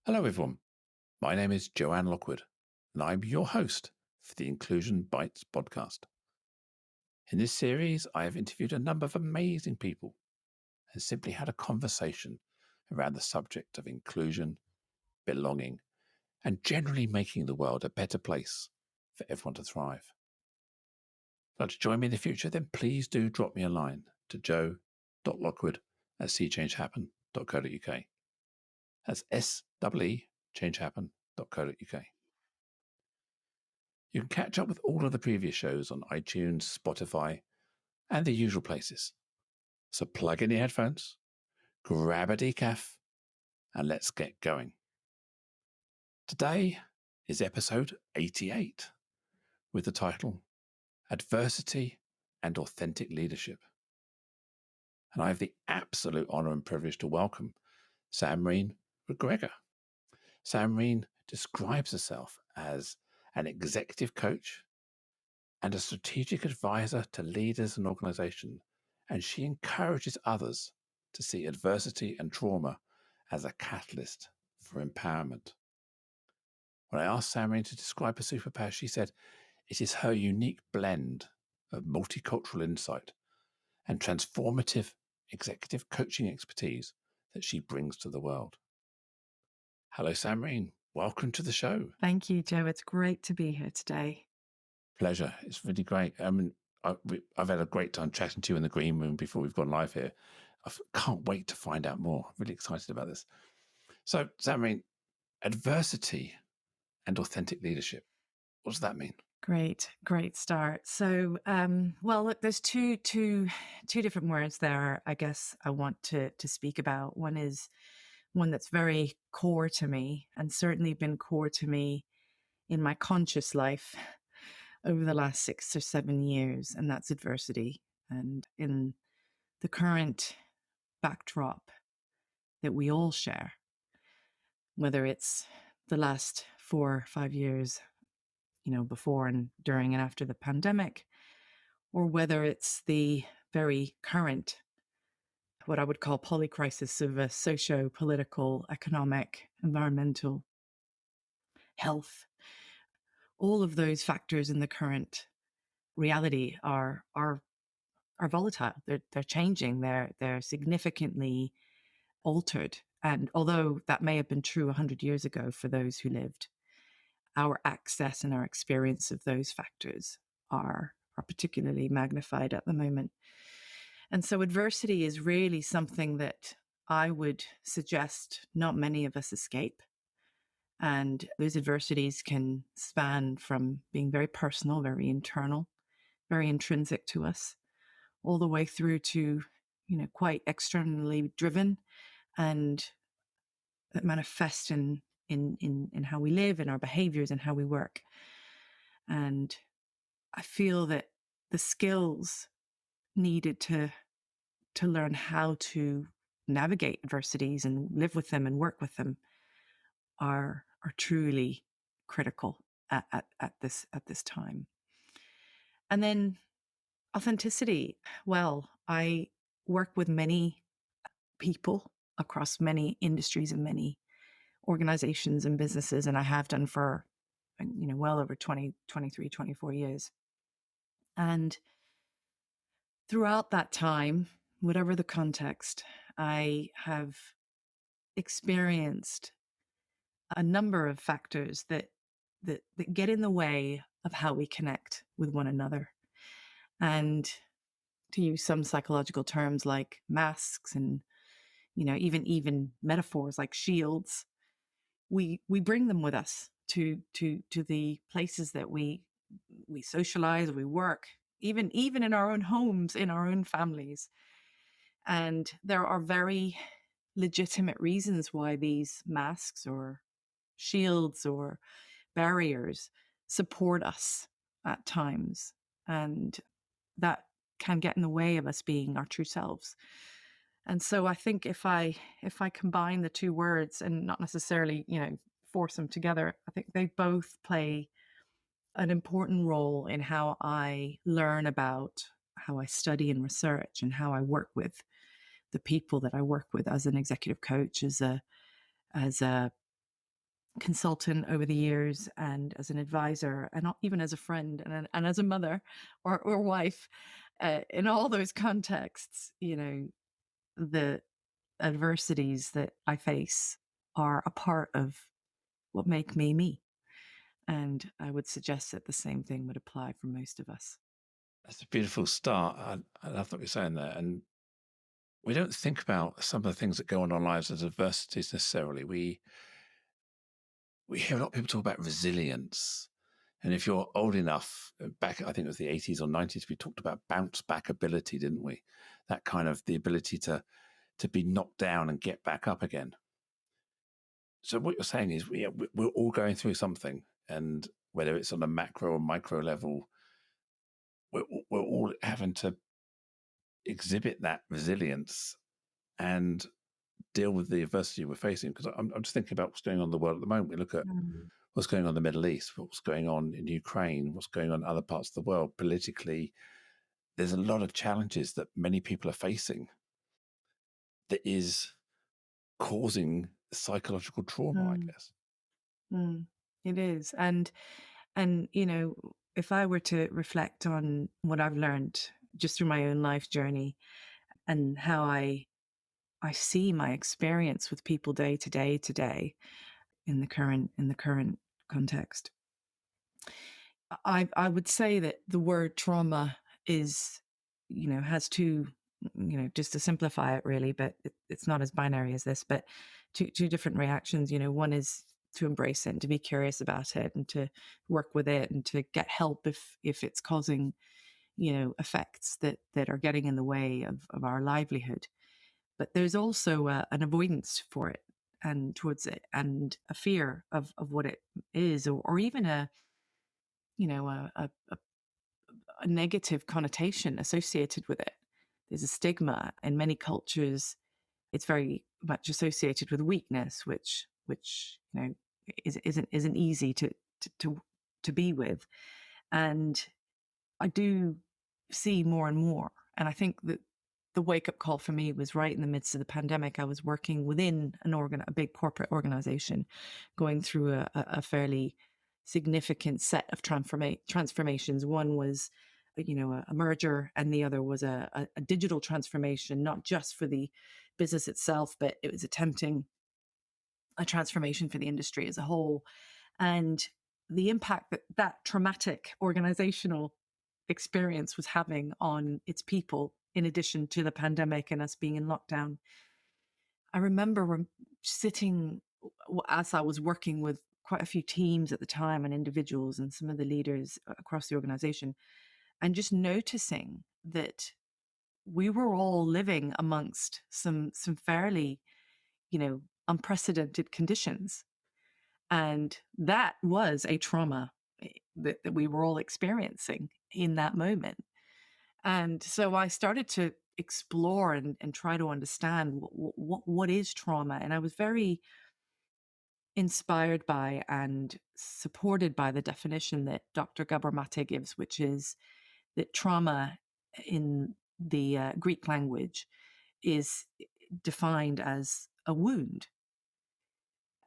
Hello everyone, my name is Joanne Lockwood and I'm your host for the Inclusion Bites podcast. In this series, I have interviewed a number of amazing people and simply had a conversation around the subject of inclusion, belonging, and generally making the world a better place for everyone to thrive. If you'd like to join me in the future, then please do drop me a line to joe.lockwood@seechangehappen.co.uk. That's SEE changehappen.co.uk. You can catch up with all of the previous shows on iTunes, Spotify, and the usual places. So plug in your headphones, grab a decaf, and let's get going. Today is episode 88 with the title Adversity and Authentic Leadership. And I have the absolute honor and privilege to welcome Samreen McGregor. Samreen describes herself as an executive coach and a strategic advisor to leaders and organizations, and she encourages others to see adversity and trauma as a catalyst for empowerment. When I asked Samreen to describe her superpower, she said it is her unique blend of multicultural insight and transformative executive coaching expertise that she brings to the world. Hello, Samreen. Welcome to the show. Thank you, Joe. It's great to be here today. Pleasure. It's really great. I've had a great time chatting to you in the green room before we've gone live here. I can't wait to find out more. I'm really excited about this. So, Samreen, adversity and authentic leadership. What does that mean? Great start. So, look, there's two different words there. I guess I want to speak about. One is one that's very core to me, and certainly been core to me in my conscious life over the last 6 or 7 years, and that's adversity. And in the current backdrop that we all share, whether it's the last 4 or 5 years, before and during and after the pandemic, or whether it's the very current, what I would call polycrisis of a socio-political, economic, environmental, health. All of those factors in the current reality are volatile. They're changing. They're significantly altered. And although that may have been true 100 years ago for those who lived, our access and our experience of those factors are particularly magnified at the moment. And so adversity is really something that I would suggest not many of us escape. And those adversities can span from being very personal, very internal, very intrinsic to us, all the way through to, quite externally driven, and that manifest in how we live, in our behaviors, and how we work. And I feel that the skills needed to learn how to navigate adversities and live with them and work with them are truly critical at this time. And then authenticity. Well, I work with many people across many industries and many organizations and businesses, and I have done for, well over 20, 23, 24 years. And throughout that time, whatever the context, I have experienced a number of factors that get in the way of how we connect with one another. And to use some psychological terms like masks and, even metaphors like shields, we bring them with us to the places that we socialize, we work, even in our own homes, in our own families. And there are very legitimate reasons why these masks or shields or barriers support us at times. And that can get in the way of us being our true selves. And so I think if I combine the two words and not necessarily, force them together, I think they both play an important role in how I learn about, how I study and research, and how I work with the people that I work with as an executive coach, as a consultant over the years, and as an advisor, and even as a friend, and as a mother or wife, in all those contexts, the adversities that I face are a part of what make me me. And I would suggest that the same thing would apply for most of us. That's a beautiful start. I love what you're saying there. And we don't think about some of the things that go on in our lives as adversities necessarily. We hear a lot of people talk about resilience. And if you're old enough, back, I think it was the 80s or 90s, we talked about bounce back ability, didn't we? That kind of the ability to be knocked down and get back up again. So what you're saying is we're all going through something, and whether it's on a macro or micro level, we're all having to exhibit that resilience and deal with the adversity we're facing. Because I'm just thinking about what's going on in the world at the moment. We look at what's going on in the Middle East, what's going on in Ukraine, what's going on in other parts of the world politically. There's a lot of challenges that many people are facing that is causing psychological trauma, I Mm, guess. mm, it is. And if I were to reflect on what I've learned just through my own life journey, and how I see my experience with people day to day today in the current context, I would say that the word trauma is, has two, just to simplify it really, but it's not as binary as this, but two different reactions. One is to embrace it and to be curious about it and to work with it and to get help if it's causing, effects that are getting in the way of our livelihood. But there's also an avoidance for it and towards it, and a fear of what it is, or even a negative connotation associated with it. There's a stigma in many cultures. It's very much associated with weakness, which isn't easy to be with. And I do see more and more. And I think that the wake up call for me was right in the midst of the pandemic. I was working within a big corporate organization, going through a fairly significant set of transformations. One was, a merger, and the other was a digital transformation, not just for the business itself, but it was attempting a transformation for the industry as a whole. And the impact that traumatic organizational experience was having on its people, in addition to the pandemic and us being in lockdown. I remember sitting as I was working with quite a few teams at the time and individuals and some of the leaders across the organization, and just noticing that we were all living amongst some fairly, unprecedented conditions. And that was a trauma that we were all experiencing in that moment. And so I started to explore and try to understand what is trauma. And I was very inspired by and supported by the definition that Dr. Gabor Mate gives, which is that trauma in the Greek language is defined as a wound.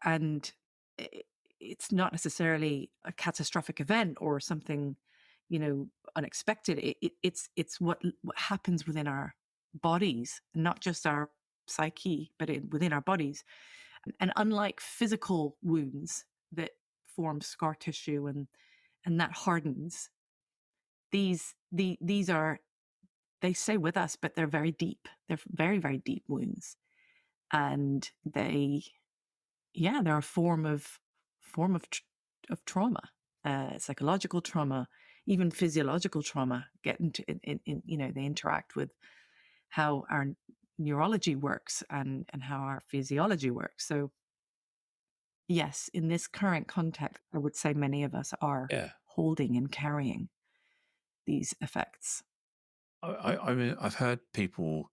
And it's not necessarily a catastrophic event or something, unexpected. It's what happens within our bodies, not just our psyche, but within our bodies. And unlike physical wounds that form scar tissue and that hardens, these are, they stay with us, but they're very deep. They're very, very deep wounds, and they're a form of trauma, psychological trauma, even physiological trauma. Get into they interact with how our neurology works and how our physiology works. So yes, in this current context, I would say many of us are Yeah. holding and carrying these effects. I mean, I've heard people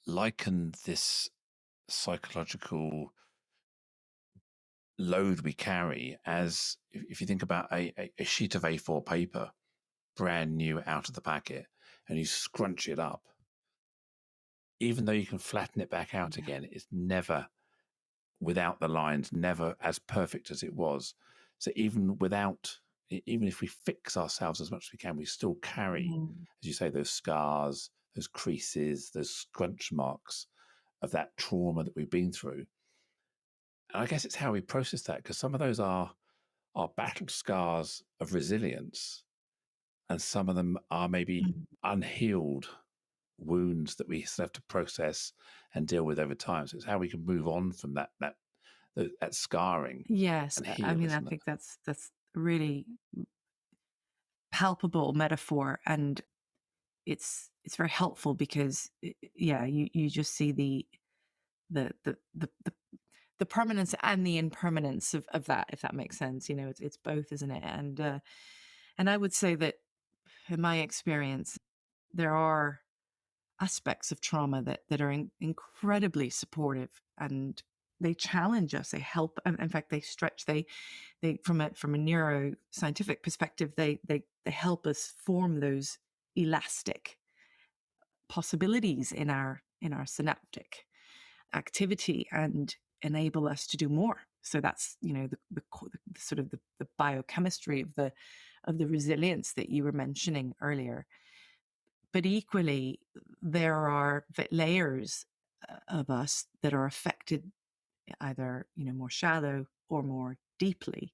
liken this psychological load we carry as if you think about a sheet of A4 paper, brand new out of the packet, and you scrunch it up, even though you can flatten it back out Yeah. again, it's never without the lines, never as perfect as it was. So even if we fix ourselves as much as we can, we still carry, Mm. as you say, those scars, those creases, those scrunch marks of that trauma that we've been through. And I guess it's how we process that, because some of those are battle scars of resilience, and some of them are maybe Mm. unhealed wounds that we still have to process and deal with over time. So it's how we can move on from that scarring Yes, and I heal, mean, I isn't it? think that's a really palpable metaphor, and it's very helpful because yeah, you just see the the the the, the permanence and the impermanence of that, if that makes sense. You know, it's both, isn't it? And I would say that in my experience, there are aspects of trauma that are incredibly supportive, and they challenge us, they help, and in fact they stretch, they from a neuroscientific perspective, they help us form those elastic possibilities in our synaptic activity and enable us to do more. So that's, you know, the sort of the biochemistry of the resilience that you were mentioning earlier. But equally, there are layers of us that are affected either, you know, more shallow or more deeply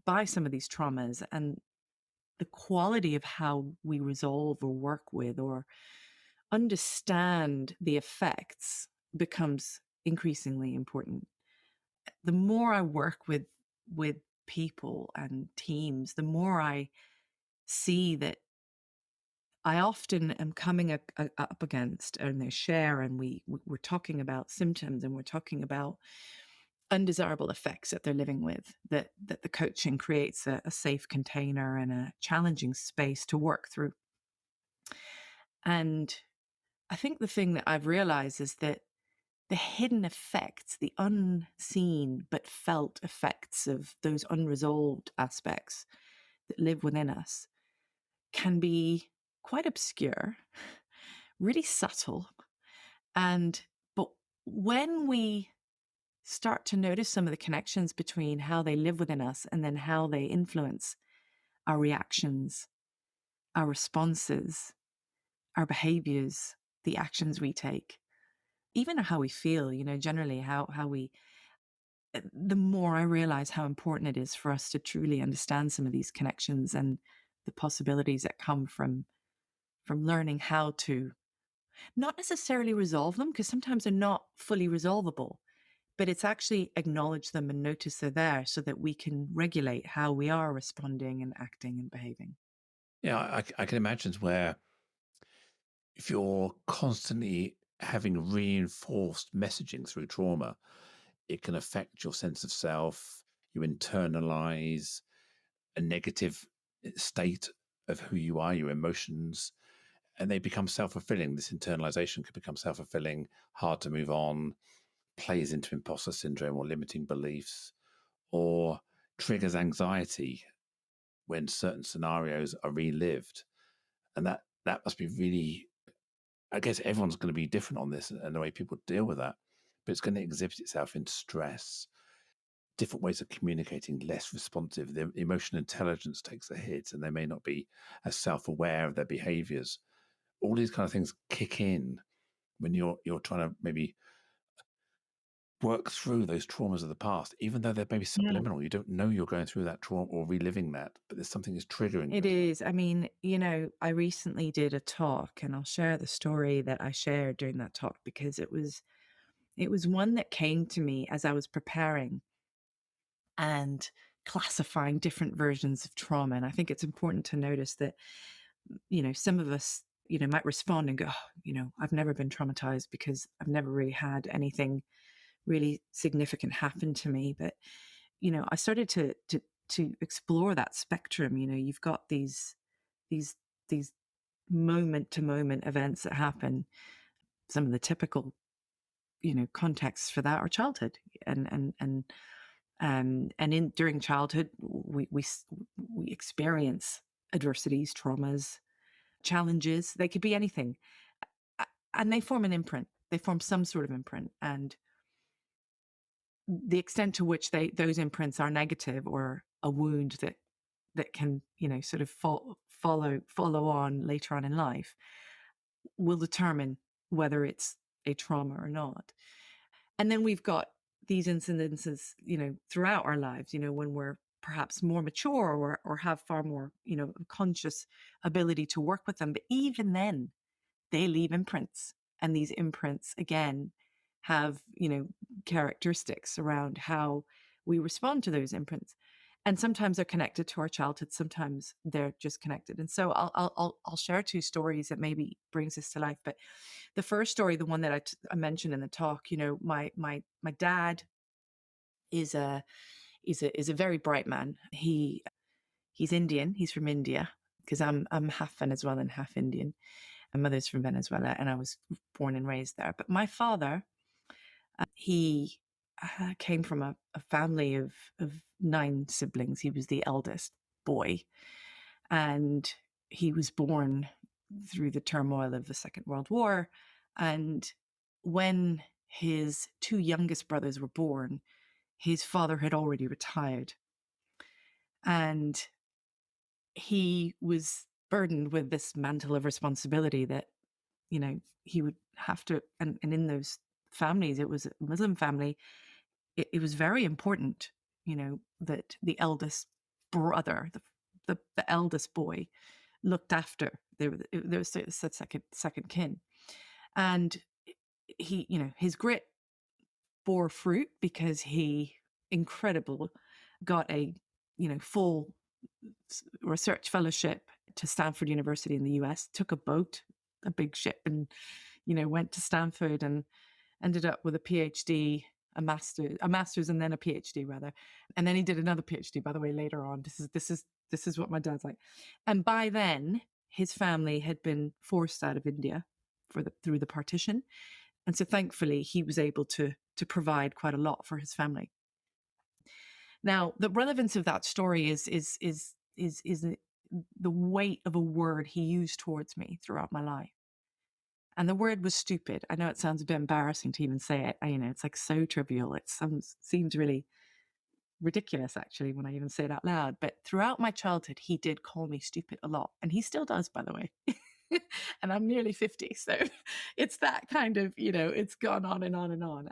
by some of these traumas, and the quality of how we resolve or work with or understand the effects becomes increasingly important. The more I work with people and teams, the more I see that I often am coming up against, and they share, and we're talking about symptoms, and we're talking about undesirable effects that they're living with. That the coaching creates a safe container and a challenging space to work through. And I think the thing that I've realized is that the hidden effects, the unseen but felt effects of those unresolved aspects that live within us can be quite obscure, really subtle. And but when we start to notice some of the connections between how they live within us and then how they influence our reactions, our responses, our behaviors, the actions we take, even how we feel, you know, generally how we, the more I realize how important it is for us to truly understand some of these connections and the possibilities that come from learning how to not necessarily resolve them, because sometimes they're not fully resolvable, but it's actually acknowledge them and notice they're there so that we can regulate how we are responding and acting and behaving. Yeah, I can imagine where if you're constantly having reinforced messaging through trauma, it can affect your sense of self. You internalize a negative state of who you are, your emotions, and they become self fulfilling. This internalization could become self fulfilling, hard to move on, plays into imposter syndrome or limiting beliefs, or triggers anxiety when certain scenarios are relived. And that must be really, I guess everyone's going to be different on this and the way people deal with that, but it's going to exhibit itself in stress, different ways of communicating, less responsive. Their emotional intelligence takes a hit and they may not be as self-aware of their behaviors. All these kind of things kick in when you're trying to maybe work through those traumas of the past, even though they're maybe Yeah. subliminal. You don't know you're going through that trauma or reliving that, but there's something that's triggering It you. is. I mean, you know, I recently did a talk, and I'll share the story that I shared during that talk because it was one that came to me as I was preparing and classifying different versions of trauma. And I think it's important to notice that, you know, some of us, you know, might respond and go, oh, you know, I've never been traumatized because I've never really had anything really significant happen to me. But, you know, I started to explore that spectrum. You know, you've got these these moment to moment events that happen. Some of the typical, you know, contexts for that are childhood, and in during childhood we experience adversities, traumas, challenges. They could be anything, and they form an imprint. They form some sort of imprint, and the extent to which those imprints are negative or a wound that can, sort of follow on later on in life will determine whether it's a trauma or not. And then we've got these incidences, throughout our lives, when we're perhaps more mature or have far more, conscious ability to work with them. But even then, they leave imprints. And these imprints, again, have, characteristics around how we respond to those imprints. And sometimes they're connected to our childhood. Sometimes they're just connected. And so I'll share two stories that maybe brings this to life. But the first story, the one that I mentioned in the talk, my dad is a very bright man. He's Indian. He's from India, because I'm half Venezuelan, half Indian. My mother's from Venezuela, and I was born and raised there. But my father, he came from a family of 9 siblings. He was the eldest boy, and he was born through the turmoil of the Second World War. And when his 2 youngest brothers were born, his father had already retired. And he was burdened with this mantle of responsibility that, he would have to, and in those families, it was a Muslim family, it was very important, that the eldest brother, the eldest boy, looked after there was the second kin. And he, his grit bore fruit, because he got a, full research fellowship to Stanford University in the US, took a boat, a big ship, and, went to Stanford and ended up with a PhD, a master's, and then a PhD rather. And then he did another PhD, by the way, later on. This is what my dad's like. And by then, his family had been forced out of India through the partition. And so thankfully he was able to provide quite a lot for his family. Now, the relevance of that story is the weight of a word he used towards me throughout my life. And the word was stupid. I know it sounds a bit embarrassing to even say it. It's like so trivial. It seems really ridiculous, actually, when I even say it out loud. But throughout my childhood, he did call me stupid a lot. And he still does, by the way. And I'm nearly 50. So it's that kind of, it's gone on and on and on.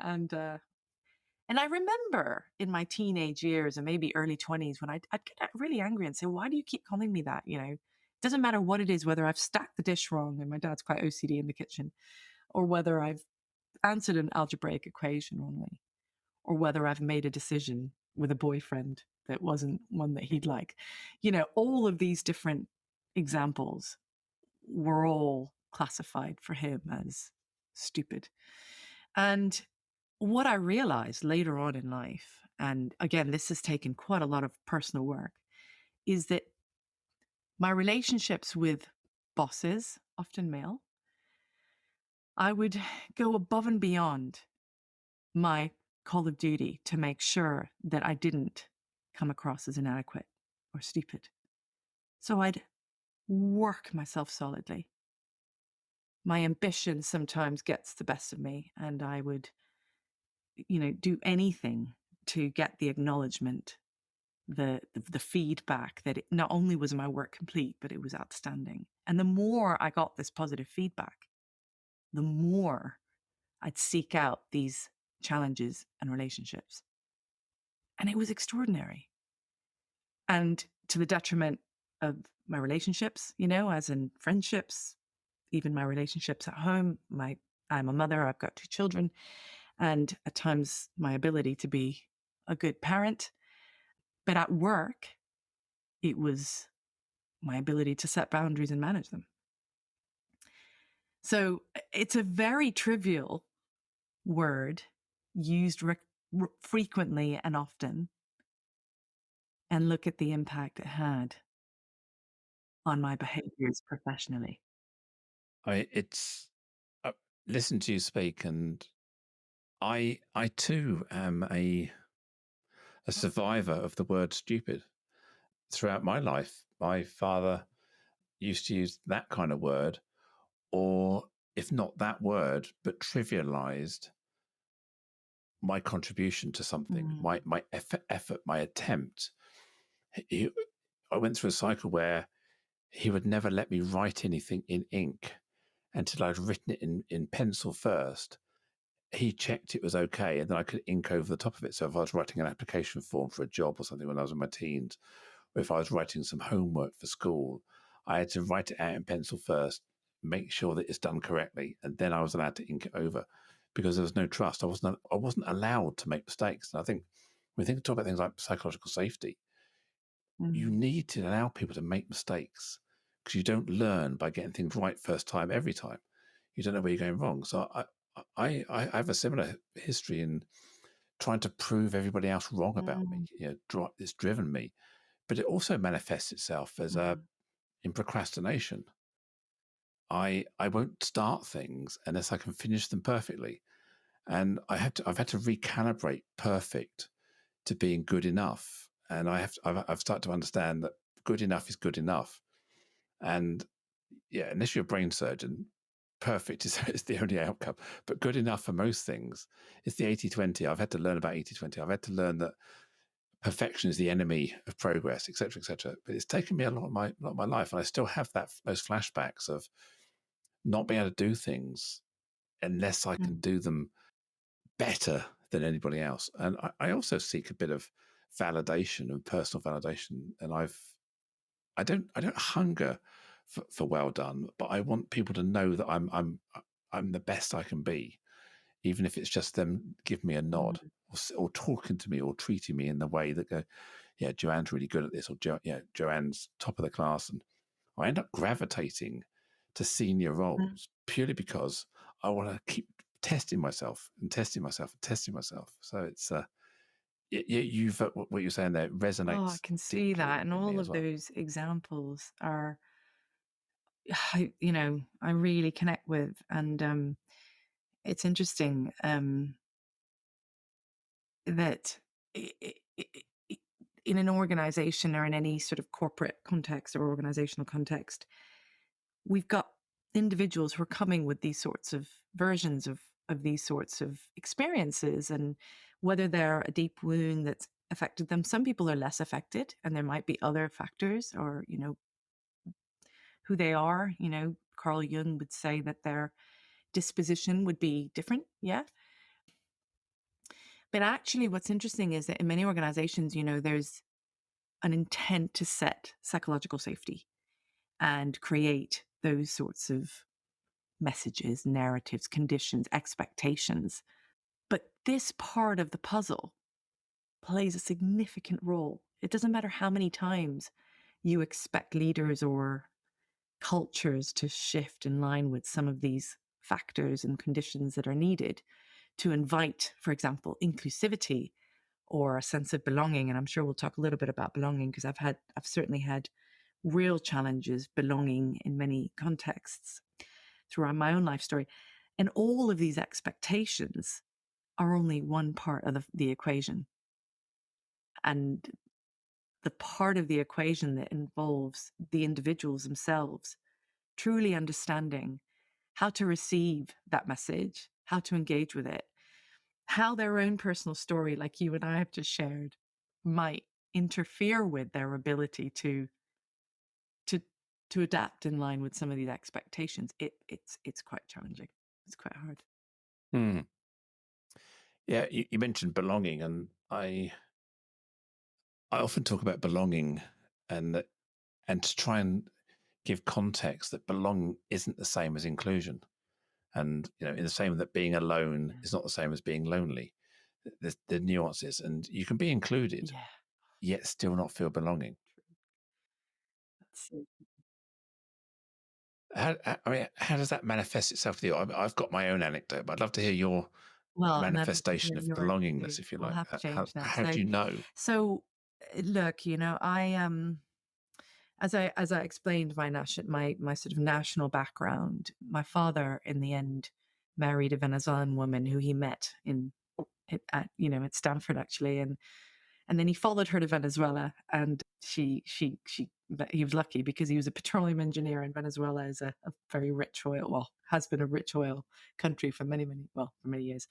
And I remember in my teenage years and maybe early 20s when I'd get really angry and say, why do you keep calling me that? It doesn't matter what it is, whether I've stacked the dish wrong, and my dad's quite OCD in the kitchen, or whether I've answered an algebraic equation wrongly, or whether I've made a decision with a boyfriend that wasn't one that he'd like. All of these different examples were all classified for him as stupid. And what I realized later on in life, and again, this has taken quite a lot of personal work, is that my relationships with bosses, often male, I would go above and beyond my call of duty to make sure that I didn't come across as inadequate or stupid. So I'd work myself solidly. My ambition sometimes gets the best of me, and I would, do anything to get the acknowledgement, the feedback that not only was my work complete, but it was outstanding. And the more I got this positive feedback, the more I'd seek out these challenges and relationships. And it was extraordinary. And to the detriment of my relationships, as in friendships, even my relationships at home. I'm a mother, I've got 2 children, and at times my ability to be a good parent. But at work, it was my ability to set boundaries and manage them. So it's a very trivial word used frequently and often. And look at the impact it had on my behaviors professionally. It's listen to you speak, and I too am a survivor of the word stupid. Throughout my life, my father used to use that kind of word, or if not that word, but trivialized my contribution to something, Mm. my effort, my attempt. He, I went through a cycle where he would never let me write anything in ink until I'd written it in pencil first. He checked it was okay, and then I could ink over the top of it. So if I was writing an application form for a job or something when I was in my teens, or if I was writing some homework for school, I had to write it out in pencil first, make sure that it's done correctly, and then I was allowed to ink it over because there was no trust. I wasn't allowed to make mistakes. And I think when we talk about things like psychological safety, you Mm. need to allow people to make mistakes because you don't learn by getting things right first time every time. You don't know where you're going wrong. So I have a similar history in trying to prove everybody else wrong about me. Mm. It's driven me, but it also manifests itself as Mm. in procrastination. I won't start things unless I can finish them perfectly, and I've had to recalibrate perfect to being good enough, and I've started to understand that good enough is good enough, and yeah, unless you're a brain surgeon, perfect is the only outcome. But good enough for most things. It's the 80-20. I've had to learn about 80-20. I've had to learn that perfection is the enemy of progress, etc., etc. But it's taken me a lot of my life, and I still have those flashbacks of not being able to do things unless I can Mm. do them better than anybody else. And I also seek a bit of validation and personal validation. And I don't hunger for well done, but I want people to know that I'm the best I can be, even if it's just them giving me a nod Mm. or talking to me or treating me in the way that go, yeah, Joanne's really good at this, or Joanne's top of the class, and I end up gravitating to senior Mm. roles purely because I want to keep testing myself and testing myself and testing myself. So it's you've what you're saying there Oh, I resonates can see that. deeply And in me all as of well. those examples are, I really connect with. And it's interesting that i- i- i- i- in an organization or in any sort of corporate context or organizational context, we've got individuals who are coming with these sorts of versions of these sorts of experiences, and whether they're a deep wound that's affected them, some people are less affected, and there might be other factors, or who they are. Carl Jung would say that their disposition would be different. Yeah. But actually, what's interesting is that in many organizations, there's an intent to set psychological safety and create those sorts of messages, narratives, conditions, expectations. But this part of the puzzle plays a significant role. It doesn't matter how many times you expect leaders or cultures to shift in line with some of these factors and conditions that are needed to invite, for example, inclusivity or a sense of belonging. And I'm sure we'll talk a little bit about belonging, because I've certainly had real challenges belonging in many contexts throughout my own life story. And all of these expectations are only one part of the equation. And the part of the equation that involves the individuals themselves truly understanding how to receive that message, how to engage with it, how their own personal story, like you and I have just shared, might interfere with their ability to to adapt in line with some of these expectations. It's quite challenging. It's quite hard. Hmm. Yeah, you mentioned belonging, and I often talk about belonging, and to try and give context that belonging isn't the same as inclusion, and in the same that being alone Yeah. is not the same as being lonely. There's the nuances, and you can be included Yeah. yet still not feel belonging. That's so. I mean, how does that manifest itself for you? I've got my own anecdote, but I'd love to hear your Well, and I'd love to manifestation hear of yours too. belongingness, if you We'll like. have to change that. How do So, you know? so look, I as I explained my sort of national background, my father in the end married a Venezuelan woman who he met at Stanford, actually, and then he followed her to Venezuela, and he was lucky because he was a petroleum engineer, and Venezuela is a very rich oil, well, has been a rich oil country for many years.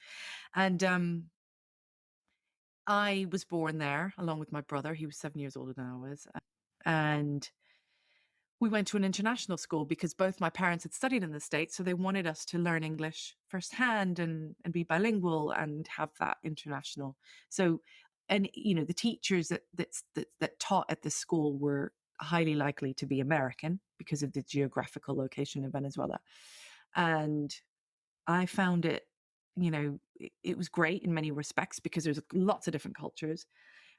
And I was born there along with my brother. He was 7 years older than I was. And we went to an international school because both my parents had studied in the States. So they wanted us to learn English firsthand and be bilingual and have that international. So, and, the teachers that taught at this school were highly likely to be American because of the geographical location of Venezuela. And I found it was great in many respects because there's lots of different cultures.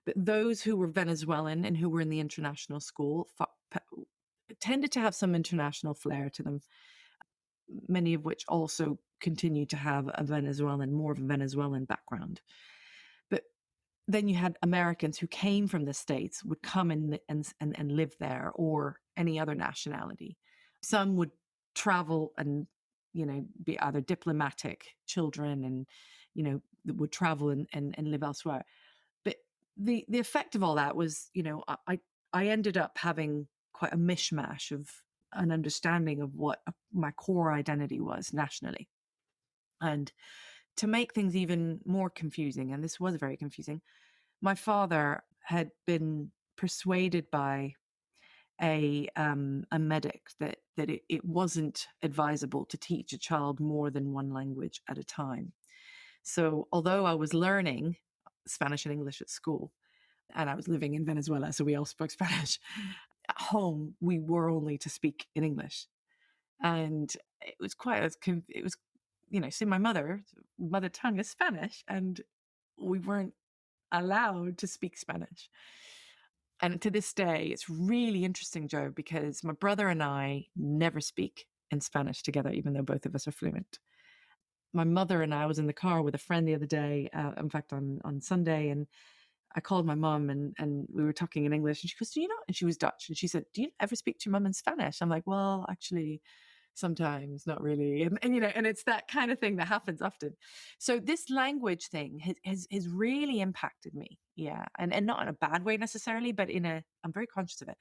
But those who were Venezuelan and who were in the international school tended to have some international flair to them, many of which also continue to have more of a Venezuelan background. But then you had Americans who came from the States, would come and live there, or any other nationality. Some would travel and, be either diplomatic children and, would travel and live elsewhere. But the effect of all that was, I ended up having quite a mishmash of an understanding of what my core identity was nationally. And to make things even more confusing, and this was very confusing, my father had been persuaded by a medic that it wasn't advisable to teach a child more than one language at a time. So although I was learning Spanish and English at school, and I was living in Venezuela, so we all spoke Spanish, at home we were only to speak in English. And it was see, my mother tongue is Spanish, and we weren't allowed to speak Spanish. And to this day, it's really interesting, Joe, because my brother and I never speak in Spanish together, even though both of us are fluent. My mother and I was in the car with a friend the other day, in fact, on Sunday, and I called my mum and we were talking in English, and she goes, "Do you know?" And she was Dutch, and she said, "Do you ever speak to your mum in Spanish?" I'm like, "Well, actually, sometimes, not really." And it's that kind of thing that happens often. So this language thing has really impacted me. Yeah. And not in a bad way necessarily, but I'm very conscious of it.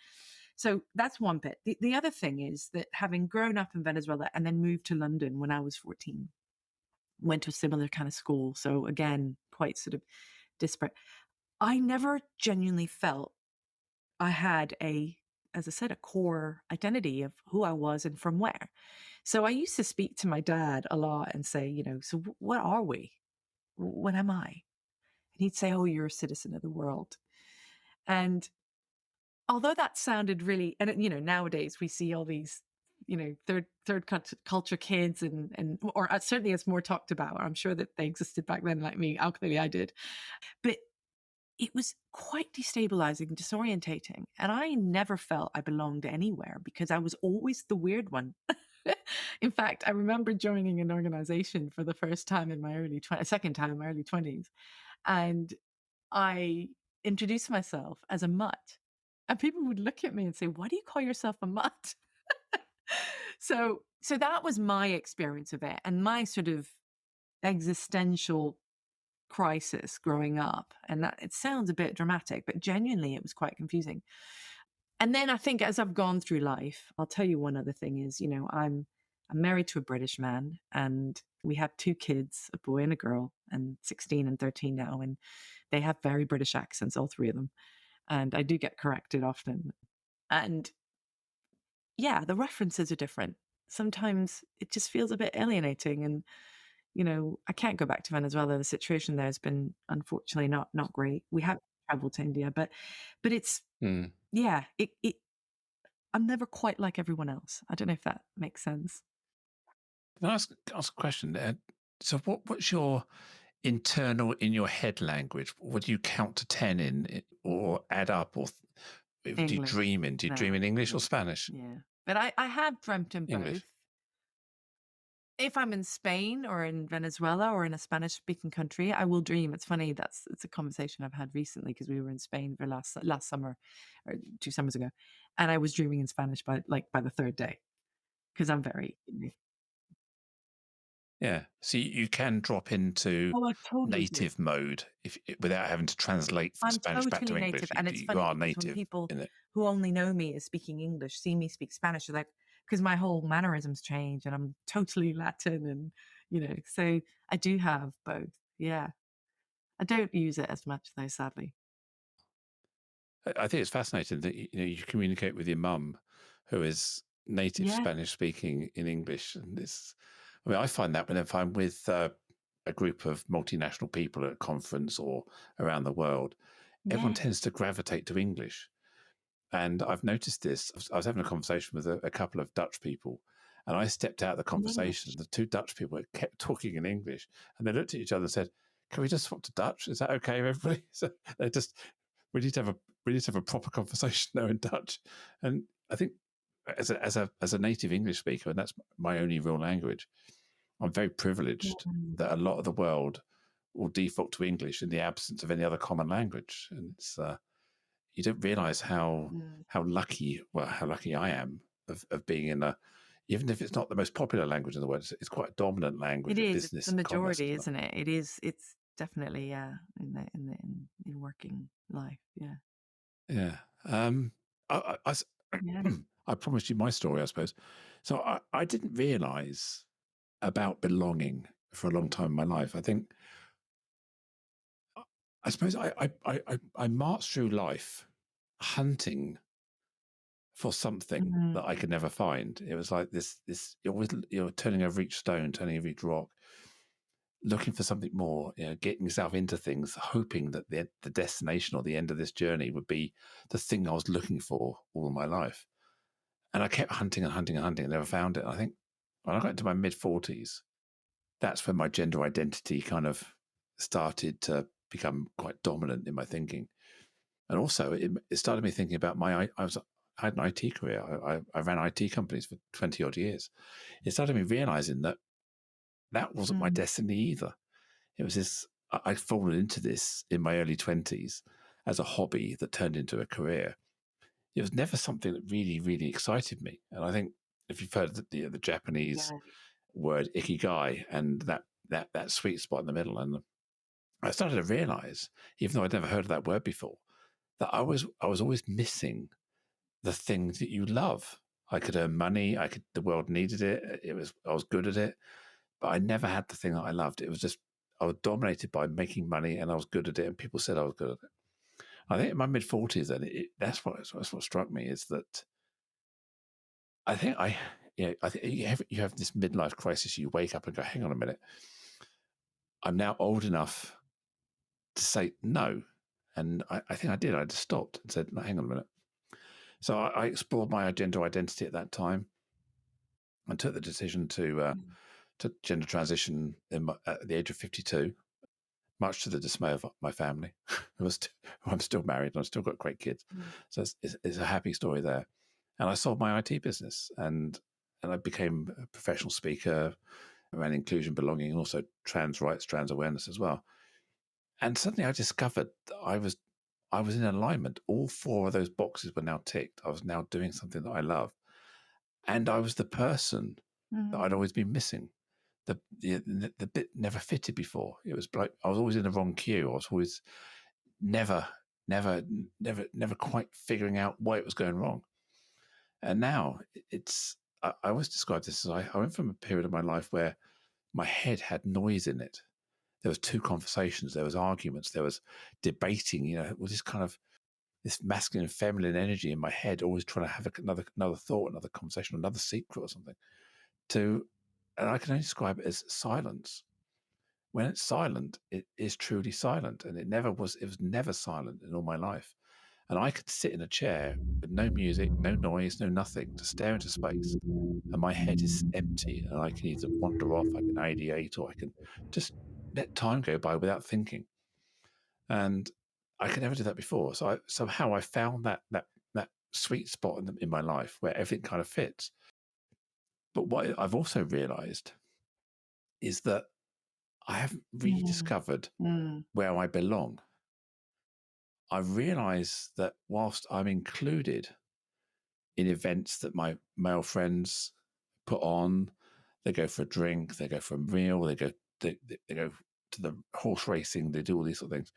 So that's one bit. The other thing is that having grown up in Venezuela and then moved to London when I was 14, went to a similar kind of school. So again, quite sort of disparate. I never genuinely felt I had as I said, a core identity of who I was and from where. So I used to speak to my dad a lot and say, "So what are we? What am I?" And he'd say, "Oh, you're a citizen of the world." And although that sounded really, and nowadays we see all these, culture kids or certainly it's more talked about. I'm sure that they existed back then, like me. Clearly I did. But it was quite destabilizing, disorientating. And I never felt I belonged anywhere because I was always the weird one. In fact, I remember joining an organization for the first time in my second time in my early 20s. And I introduced myself as a mutt. And people would look at me and say, "Why do you call yourself a mutt?" So that was my experience of it and my sort of existential crisis growing up. And that it sounds a bit dramatic, but genuinely it was quite confusing. And then I think as I've gone through life, I'll tell you one other thing is, I'm married to a British man and we have two kids, a boy and a girl, and 16 and 13 now. And they have very British accents, all three of them. And I do get corrected often. And yeah, the references are different. Sometimes it just feels a bit alienating. And I can't go back to Venezuela. The situation there has been unfortunately not great. We have traveled to India, but it's yeah, I'm never quite like everyone else. I don't know if that makes sense. Can I ask a question? So what's your internal in your head language? What do you count to 10 in, or add up, or do you English. dream in? Do you dream No, in English or yeah, Spanish? yeah. But I have dreamt in both. English. If I'm in Spain or in Venezuela or in a Spanish speaking country, I will dream. It's funny. It's a conversation I've had recently because we were in Spain for last summer or 2 summers ago. And I was dreaming in Spanish by the third day because I'm very, Yeah. So you can drop into oh, I totally do. native mode without having to translate from I'm Spanish back totally to native. English. And it's You funny are because when native people in it. who only know me as speaking English see me speak Spanish, they're like, because my whole mannerisms change and I'm totally Latin and, so I do have both. Yeah. I don't use it as much though, sadly. I think it's fascinating that you communicate with your mum, who is native Yeah. Spanish speaking in English, and this. I mean, I find that whenever I'm with a group of multinational people at a conference or around the world, everyone Yeah. tends to gravitate to English. And I've noticed this. I was having a conversation with a couple of Dutch people, and I stepped out of the In conversation. English. The two Dutch people kept talking in English, and they looked at each other and said, "Can we just swap to Dutch? Is that okay, everybody?" So they just we need to have a proper conversation now in Dutch. And I think as a native English speaker, and that's my only real language, I'm very privileged Mm. that a lot of the world will default to English in the absence of any other common language, and it's you don't realize Mm. how lucky I am of being in a, even if it's not the most popular language in the world, it's quite a dominant It language of is. It's the business and commerce and majority, stuff. isn't it? It is. It's definitely, yeah, in working life. Yeah. Yeah. I Yeah. I promised you my story, I suppose. So I didn't realize about belonging for a long time in my life. I think, I suppose I marched through life hunting for something Mm. that I could never find. It was like this you're always, turning over each stone, turning over each rock, looking for something more, getting yourself into things, hoping that the destination or the end of this journey would be the thing I was looking for all of my life. And I kept hunting and hunting and hunting and never found it. I think when I got into my mid-40s, that's when my gender identity kind of started to become quite dominant in my thinking. And also, it started me thinking about I had an IT career. I ran IT companies for 20 odd years. It started me realizing that wasn't my Mm. destiny either. It was this, I'd fallen into this in my early 20s as a hobby that turned into a career. It was never something that really, really excited me. And I think if you've heard the Japanese Yeah. word ikigai and that sweet spot in the middle, and I started to realize, even though I'd never heard of that word before, that I was always missing the things that you love. I could earn money. The world needed it. I was good at it, but I never had the thing that I loved. It was just, I was dominated by making money and I was good at it. And people said I was good at it. I think in my mid-40s, then that's what struck me is that I think I think you have this midlife crisis. You wake up and go, hang on a minute. I'm now old enough to say no. And I think I did. I just stopped and said, no, hang on a minute. So I explored my gender identity at that time and took the decision Mm. to gender transition at the age of 52, much to the dismay of my family. I'm still married and I've still got great kids. Mm. So it's a happy story there. And I sold my IT business and I became a professional speaker around inclusion, belonging, and also trans rights, trans awareness as well. And suddenly I discovered that I was in alignment. All four of those boxes were now ticked. I was now doing something that I love. And I was the person that I'd Mm. always been missing. The bit never fitted before. It was like I was always in the wrong queue. I was always never, never quite figuring out why it was going wrong. And now I always describe this as I went from a period of my life where my head had noise in it. There was two conversations, there was arguments, there was debating. With this kind of this masculine and feminine energy in my head, always trying to have another thought, another conversation, another secret or something. And I can only describe it as silence. When it's silent, it is truly silent, and it was never silent in all my life. And I could sit in a chair with no music, no noise, no nothing, to stare into space, and my head is empty, and I can either wander off, I can ideate, or I can just let time go by without thinking. And I could never do that before. So somehow I found that sweet spot in my life where everything kind of fits. But what I've also realized is that I haven't really Mm. discovered Mm. where I belong. I realize that whilst I'm included in events that my male friends put on, they go for a drink, they go for a meal, they go to the horse racing, they do all these sort of things.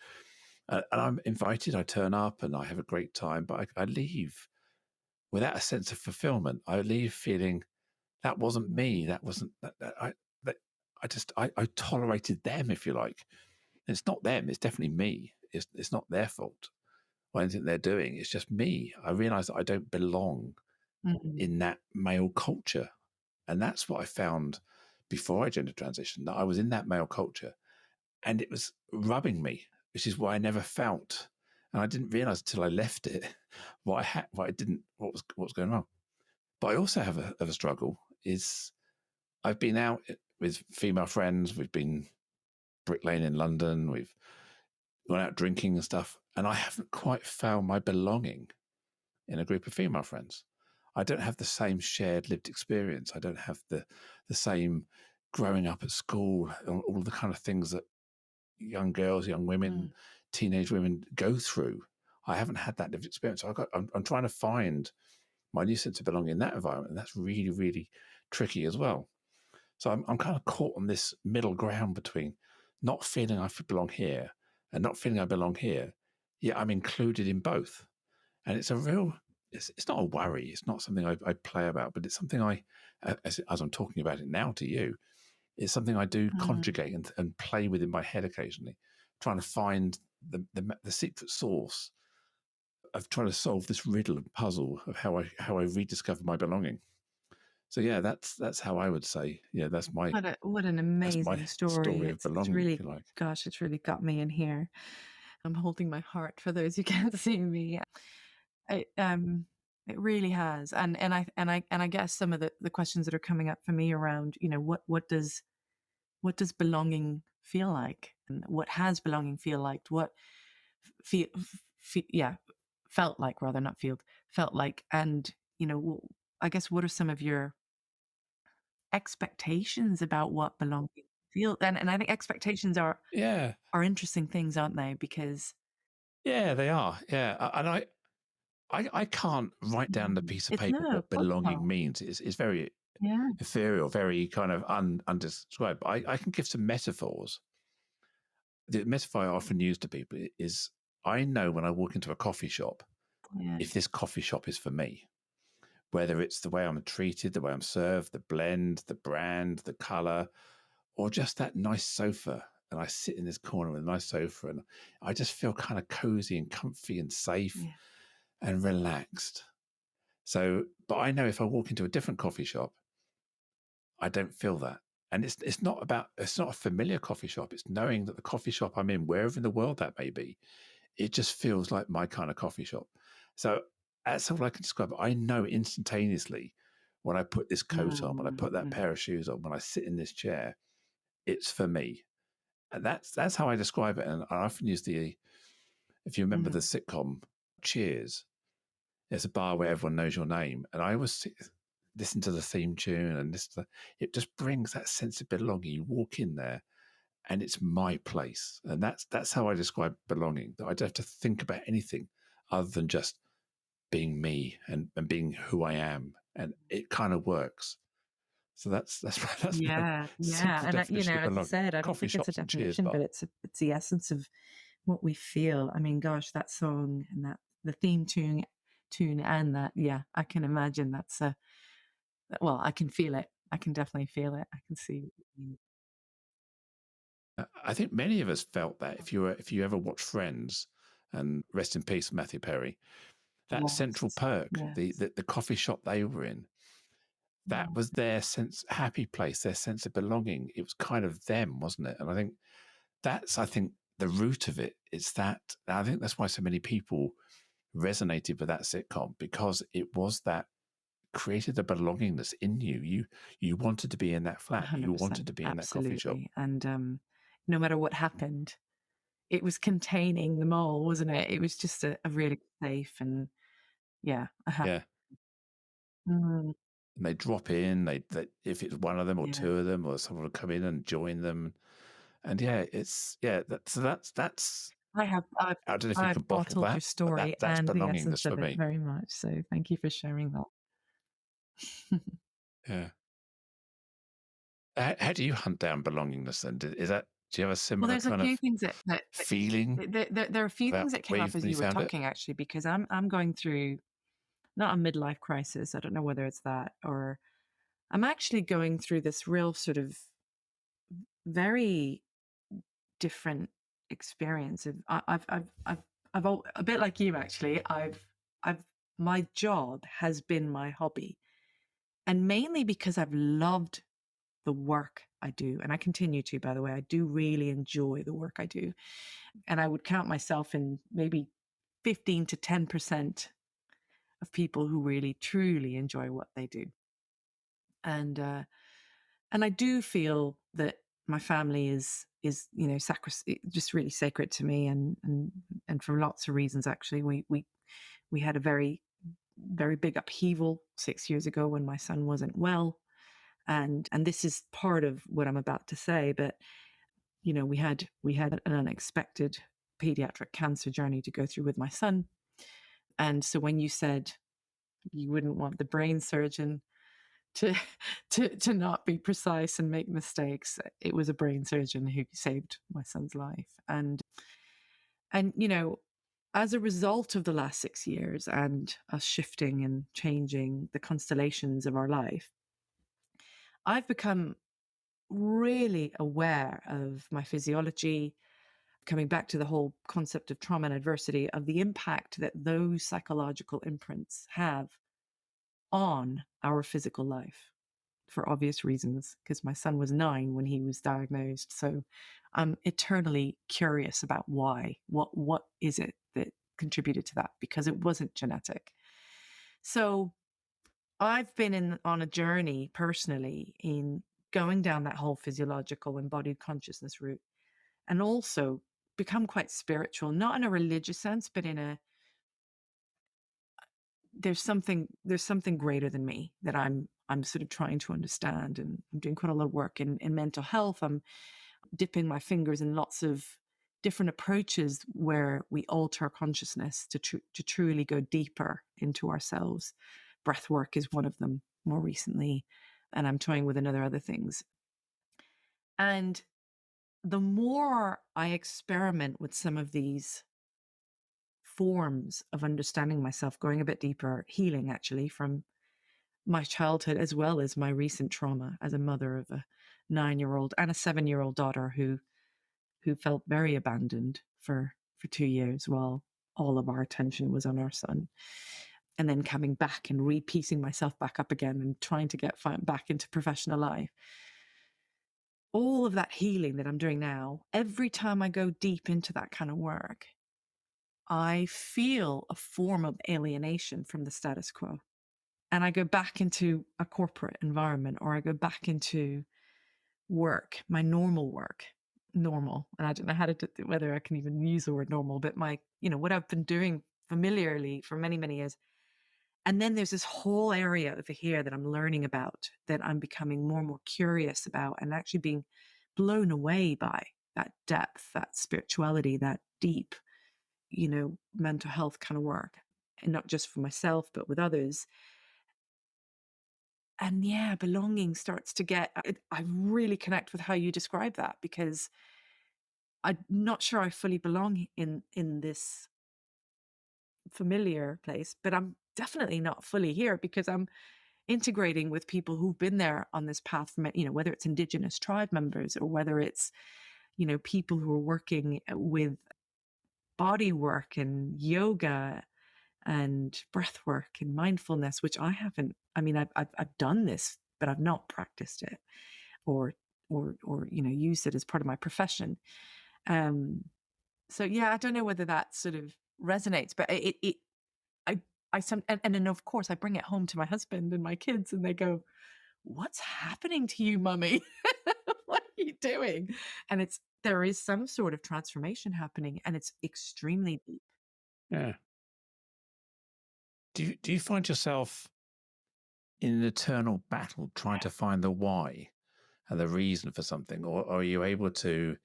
And I'm invited, I turn up and I have a great time, but I leave without a sense of fulfillment. I leave feeling that wasn't me. That wasn't, that I tolerated them, if you like. It's not them. It's definitely me. It's not their fault or anything they're doing. It's just me. I realize that I don't belong Mm, in that male culture. And that's what I found before I gender transitioned, that I was in that male culture and it was rubbing me, which is why I never felt. And I didn't realize until I left it what was going on. But I also have a struggle is I've been out with female friends. We've been bricklaying in London. We've gone out drinking and stuff. And I haven't quite found my belonging in a group of female friends. I don't have the same shared lived experience. I don't have the same growing up at school, all the kind of things that young girls, young women, mm, teenage women go through. I haven't had that lived experience. So I'm trying to find my new sense of belonging in that environment, and that's really, really tricky as well. So I'm kind of caught on this middle ground between not feeling I belong here and not feeling I belong here. Yet I'm included in both, and it's a real. It's not a worry. It's not something I play about, but it's something as I'm talking about it now to you, it's something I do mm. conjugate and play with in my head occasionally, trying to find the secret source of trying to solve this riddle and puzzle of how I rediscover my belonging. So yeah, that's how I would say. Yeah, What an that's my amazing story. story of It's belonging, if really, you like. gosh, it's really got me in here. I'm holding my heart for those who can't see me. It it really has. And I guess some of the questions that are coming up for me around, what does belonging feel like? And what has belonging feel like? What feel, yeah, felt like, rather, not feel, felt like. And, I guess, what are some of your expectations about what belonging feel? And I think expectations Yeah, are interesting things, aren't they? Because yeah, they are. Yeah, and I can't write down the piece of it's paper no, of what course belonging not. means. It's very Yeah, ethereal, very kind of undescribed. But I can give some metaphors. The metaphor I often use to people is I know when I walk into a coffee shop yeah, if this coffee shop is for me, whether it's the way I'm treated, the way I'm served, the blend, the brand, the color, or just that nice sofa. And I sit in this corner with a nice sofa and I just feel kind of cozy and comfy and safe yeah. and relaxed. So, but I know if I walk into a different coffee shop, I don't feel that. And it's not a familiar coffee shop. It's knowing that the coffee shop I'm in, wherever in the world that may be, it just feels like my kind of coffee shop. So that's all I can describe. I know instantaneously when I put this coat on, when I Mm, put that mm, pair of shoes on, when I sit in this chair, it's for me. And that's how I describe it. And I often use if you remember the mm. sitcom Cheers, there's a bar where everyone knows your name. And I always listen to the theme tune and it just brings that sense of belonging. You walk in there and it's my place. And that's how I describe belonging. That I don't have to think about anything other than just being me and being who I am. And it kind of works. So that's my Yeah, yeah. simple And definition of as I belonging. said, I don't Coffee think it's a shops and cheers definition, bar. but it's the essence of what we feel. I mean, gosh, that song and that the theme tune and that, yeah, I can imagine that's a well, I can feel it. I can definitely feel it. I can see. I think many of us felt that if you ever watch Friends, and rest in peace Matthew Perry, that central Yes, perk, yes. the coffee shop they were in, that Mm, was their happy place, their sense of belonging. It was kind of them, wasn't it? And I think the root of it is that. I think that's why so many people resonated with that sitcom because it was that created a belongingness in you. You wanted to be in that flat. You wanted 100%, to be in that coffee shop. absolutely. And no matter what happened, it was containing them all, wasn't it? It was just a really safe and yeah, Yeah. mm, And they drop in. They if it's one of them or yeah. two of them, or someone will come in and join them. And yeah, it's yeah. That's. I don't know if you can I've bottle bottled your that, but story that's and the belongingness essence for of it me. very much. So thank you for sharing that. Yeah. How do you hunt down belongingness? And is that do you have a Well, similar there's a kind few of things that feeling there are a few about things that where came up as when you you were found it? talking, actually, because I'm going through not a midlife crisis. I don't know whether it's that, or I'm actually going through this real sort of very different. experience of a bit like you actually. I've my job has been my hobby, and mainly because I've loved the work I do, and I continue to. By the way, I do really enjoy the work I do, and I would count myself in maybe 15 to 10% of people who really truly enjoy what they do. And I do feel that my family is just really sacred to me, and for lots of reasons. Actually, we had a very big upheaval 6 years ago when my son wasn't well, and this is part of what I'm about to say. But we had an unexpected pediatric cancer journey to go through with my son, and so when you said you wouldn't want the brain surgeon to to not be precise and make mistakes, it was a brain surgeon who saved my son's life. And as a result of the last 6 years and us shifting and changing the constellations of our life, I've become really aware of my physiology, coming back to the whole concept of trauma and adversity, of the impact that those psychological imprints have on our physical life, for obvious reasons, because my son was 9 when he was diagnosed. So I'm eternally curious about why. What is it that contributed to that? Because it wasn't genetic. So I've been on a journey personally in going down that whole physiological embodied consciousness route, and also become quite spiritual, not in a religious sense, but in a there's something greater than me that I'm sort of trying to understand. And I'm doing quite a lot of work in mental health. I'm dipping my fingers in lots of different approaches where we alter consciousness to truly go deeper into ourselves. Breath work is one of them more recently, and I'm toying with another other things. And the more I experiment with some of these forms of understanding myself, going a bit deeper, healing actually from my childhood as well as my recent trauma as a mother of a 9-year-old and a 7-year-old daughter who felt very abandoned for 2 years while all of our attention was on our son, and then coming back and repiecing myself back up again and trying to get back into professional life. All of that healing that I'm doing now, every time I go deep into that kind of work, I feel a form of alienation from the status quo. And I go back into a corporate environment, or I go back into work, my normal work, normal. And I don't know whether I can even use the word normal, but what I've been doing familiarly for many, many years. And then there's this whole area over here that I'm learning about, that I'm becoming more and more curious about, and actually being blown away by that depth, that spirituality, that deep, mental health kind of work. And not just for myself, but with others. And yeah, belonging starts to I really connect with how you describe that, because I'm not sure I fully belong in this familiar place, but I'm definitely not fully here because I'm integrating with people who've been there on this path from, whether it's Indigenous tribe members, or whether it's, people who are working with body work and yoga and breath work and mindfulness, which I haven't. I mean, I've done this, but I've not practiced it, or used it as part of my profession. So yeah, I don't know whether that sort of resonates, but and then of course I bring it home to my husband and my kids, and they go, "What's happening to you, mummy? What are you doing?" And there is some sort of transformation happening, and it's extremely deep. Yeah. Do you find yourself in an eternal battle trying to find the why and the reason for something, or are you able to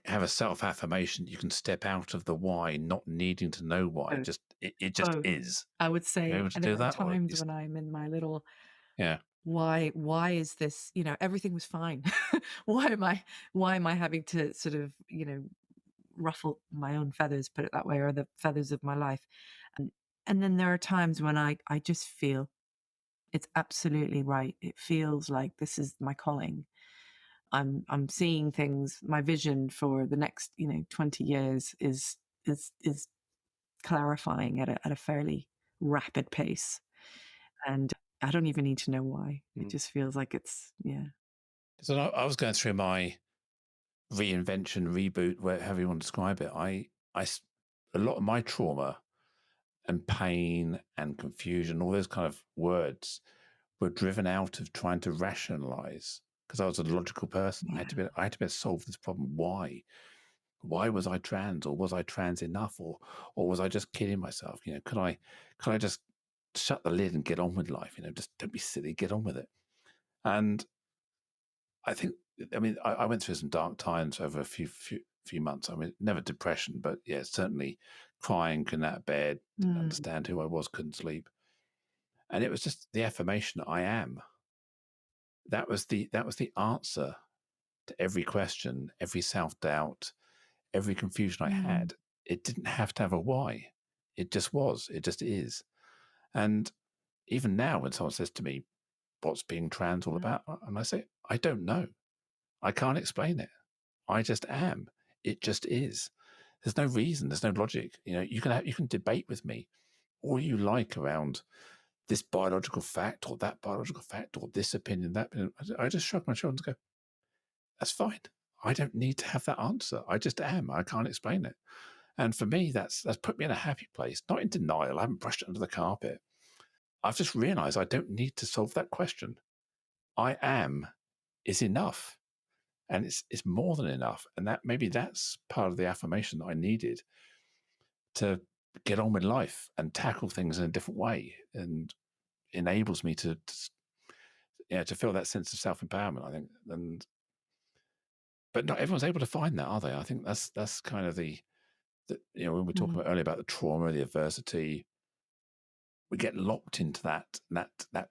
have a self-affirmation? You can step out of the why, not needing to know why. Both, It just both. is. I would You're say, able to and do there are that, or times when I'm in my little, yeah, why is this, everything was fine. why am I having to sort of, ruffle my own feathers, put it that way, or the feathers of my life? And then there are times when I just feel it's absolutely right. It feels like this is my calling. I'm seeing things. My vision for the next 20 years is clarifying at a fairly rapid pace, and I don't even need to know why. It just feels like it's So I was going through my reinvention, reboot, however you want to describe it. A lot of my trauma and pain and confusion, all those kind of words, were driven out of trying to rationalize, because I was a logical person. I had to be able to solve this problem. Why? Why was I trans, or was I trans enough, or was I just kidding myself? Could I just shut the lid and get on with life? Just don't be silly, get on with it. And I think, I went through some dark times over a few months. Never depression, but yeah, certainly crying, couldn't out of bed, didn't understand who I was, couldn't sleep. And it was just the affirmation that I am. That was the answer to every question, every self-doubt, every confusion I had. It didn't have to have a why. It just was. It just is. And even now, when someone says to me, what's being trans all about? And I say, I don't know. I can't explain it. I just am. It just is. There's no reason. There's no logic. You can debate with me all you like around this biological fact or that biological fact or this opinion, that opinion. I just shrug my shoulders and go, that's fine. I don't need to have that answer. I just am. I can't explain it. And for me, that's put me in a happy place, not in denial. I haven't brushed it under the carpet. I've just realized I don't need to solve that question. I am is enough. And it's more than enough. And maybe that's part of the affirmation that I needed to get on with life and tackle things in a different way, and enables me to feel that sense of self-empowerment, I think. But not everyone's able to find that, are they? I think that's kind of when we were talking about earlier about the trauma, the adversity, we get locked into that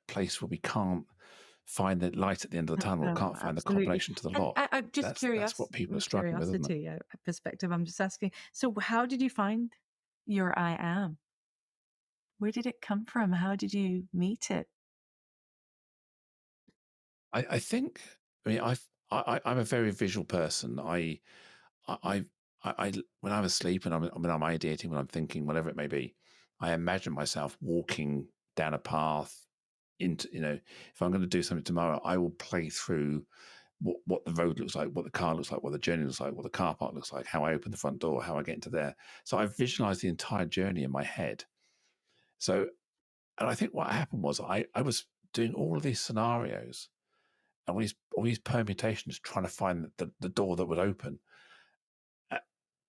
place where we can't find the light at the end of the tunnel, or can't find the Absolutely. combination to the And lock. I'm just curious. That's what people are struggling with, isn't it? Curiosity, perspective. I'm just asking. So, how did you find your I am? Where did it come from? How did you meet it? I think. I'm a very visual person. I when I'm asleep and when I'm ideating, when I'm thinking, whatever it may be, I imagine myself walking down a path into, if I'm going to do something tomorrow, I will play through what the road looks like, what the car looks like, what the journey looks like, what the car park looks like, how I open the front door, how I get into there. So I visualize the entire journey in my head. So, and I think what happened was I was doing all of these scenarios and all these permutations, trying to find the door that would open.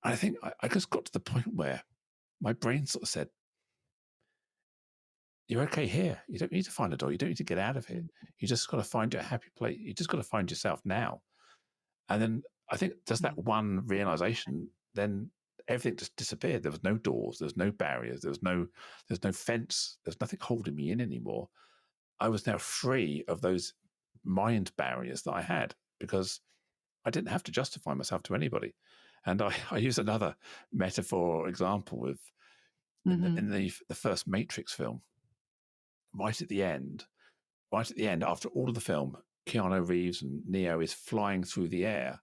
I think I just got to the point where my brain sort of said, you're okay here. You don't need to find a door. You don't need to get out of here. You just got to find your happy place. You just got to find yourself now. And then I think just that one realization, then everything just disappeared. There was no doors. There was no barriers. There's no fence. There's nothing holding me in anymore. I was now free of those mind barriers that I had, because I didn't have to justify myself to anybody. And I use another metaphor or example with in the first Matrix film, right at the end, after all of the film, Keanu Reeves and Neo is flying through the air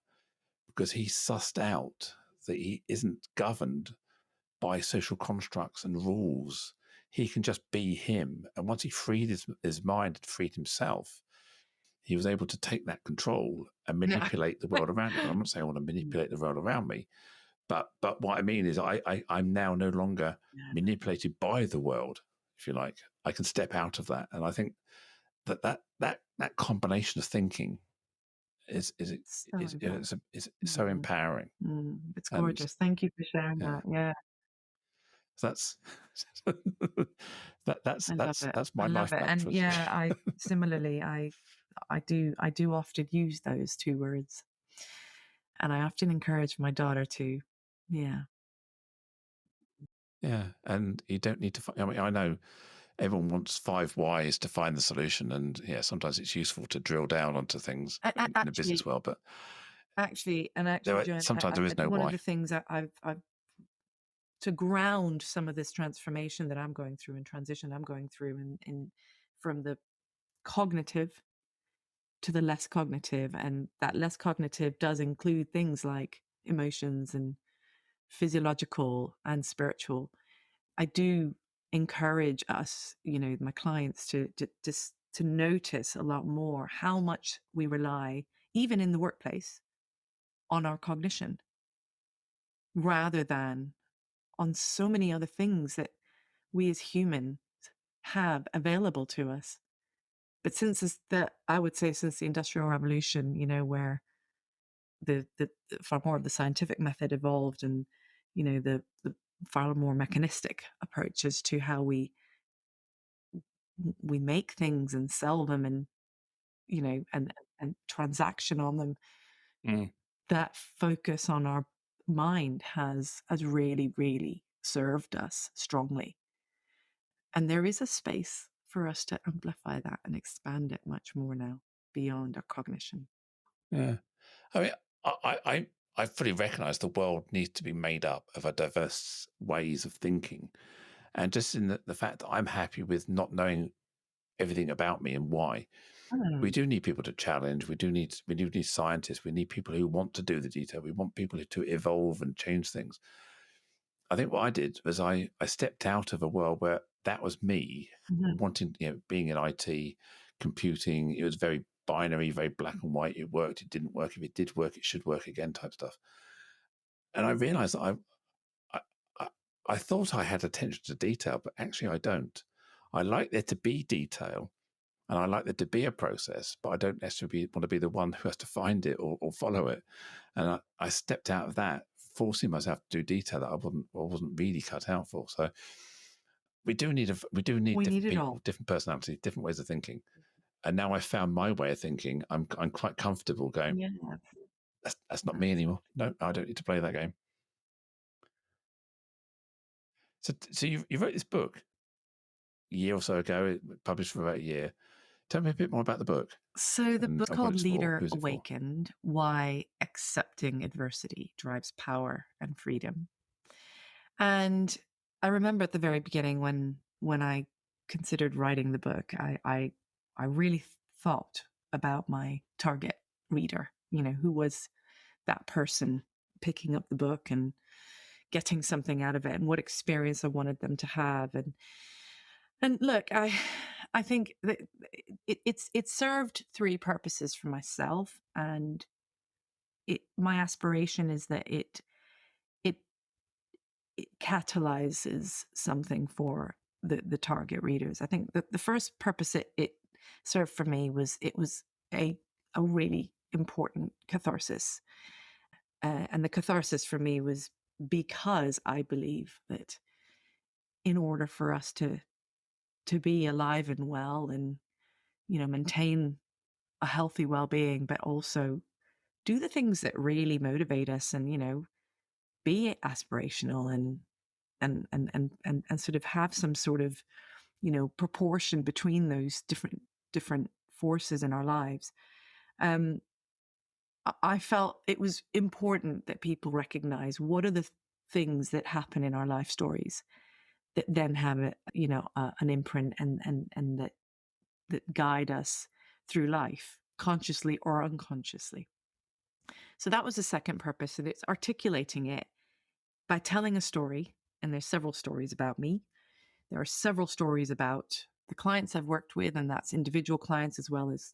because he sussed out that he isn't governed by social constructs and rules. He can just be him. And once he freed his mind and freed himself, he was able to take that control and manipulate the world around him. And I'm not saying I want to manipulate the world around me, but what I mean is I'm now no longer manipulated by the world, if you like. I can step out of that. And I think that combination of thinking is so empowering. It's gorgeous. Thank you for sharing that. Yeah. So that's my I love life it. And mantras. yeah, I similarly, I do often use those two words, and I often encourage my daughter to, yeah. Yeah, and you don't need to. I know everyone wants 5 whys to find the solution, and yeah, sometimes it's useful to drill down onto things in the business world. But actually, Joanne, sometimes there is no one why. of the things that I've to ground some of this transformation that I'm going through and transition I'm going through in from the cognitive to the less cognitive, and that less cognitive does include things like emotions and physiological and spiritual. I do encourage us, my clients to just to notice a lot more how much we rely, even in the workplace, on our cognition rather than on so many other things that we as humans have available to us. But I would say since the Industrial Revolution, where the far more of the scientific method evolved, and the far more mechanistic approaches to how we make things and sell them, and and transaction on them, Mm. that focus on our mind has really, really served us strongly. And there is a space for us to amplify that and expand it much more now beyond our cognition. Yeah. I mean, I fully recognise the world needs to be made up of a diverse ways of thinking. And just in the fact that I'm happy with not knowing everything about me and why. We Mm. do need people to challenge. We do need scientists. We need people who want to do the detail. We want people to evolve and change things. I think what I did was I stepped out of a world where that was me Mhm. wanting, being in IT, computing. It was very binary, very black and white. It worked, it didn't work. If it did work, it should work again type stuff. And I realized that I, I, I thought I had attention to detail, but actually I don't. I like there to be detail, and I like there to be a process, but I don't necessarily want to be the one who has to find it or follow it. And I stepped out of that, forcing myself to do detail that I wasn't really cut out for. So we do need We need different it people, all. different personalities, different ways of thinking. And now I found my way of thinking. I'm quite comfortable going, Yeah. that's not me anymore. No, I don't need to play that game. So you wrote this book a year or so ago, it published for about a year. Tell me a bit more about the book So the and book what called it's for. Leader Who's it for? Awakened: Why Accepting Adversity Drives Power and Freedom. And I remember at the very beginning when I considered writing the book, I really thought about my target reader, who was that person picking up the book and getting something out of it, and what experience I wanted them to have. And look, I think that it served three purposes for myself, and my aspiration is that it it catalyzes something for the target readers. I think that the first purpose it served for me was it was a really important catharsis. And the catharsis for me was because I believe that in order for us to be alive and well, and maintain a healthy well-being, but also do the things that really motivate us, and be aspirational, and sort of have some sort of proportion between those different forces in our lives. um I felt it was important that people recognize what are the things that happen in our life stories that then have an imprint, and that guide us through life, consciously or unconsciously. So that was the second purpose, and it's articulating it by telling a story. And there's several stories about me. There are several stories about the clients I've worked with, and that's individual clients as well as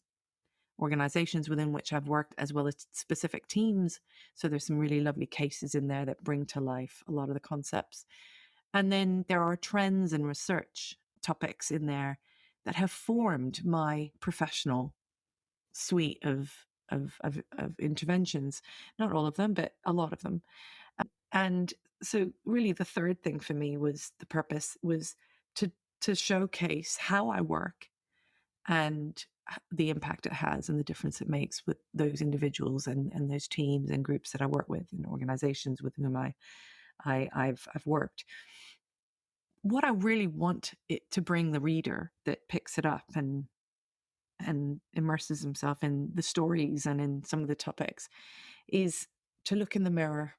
organizations within which I've worked, as well as specific teams. So there's some really lovely cases in there that bring to life a lot of the concepts. And then there are trends and research topics in there that have formed my professional suite of interventions. Not all of them, but a lot of them. And so really the third thing for me was the purpose was to showcase how I work, and the impact it has and the difference it makes with those individuals and those teams and groups that I work with, and organizations with whom I've worked. What I really want it to bring the reader that picks it up and immerses himself in the stories and in some of the topics is to look in the mirror,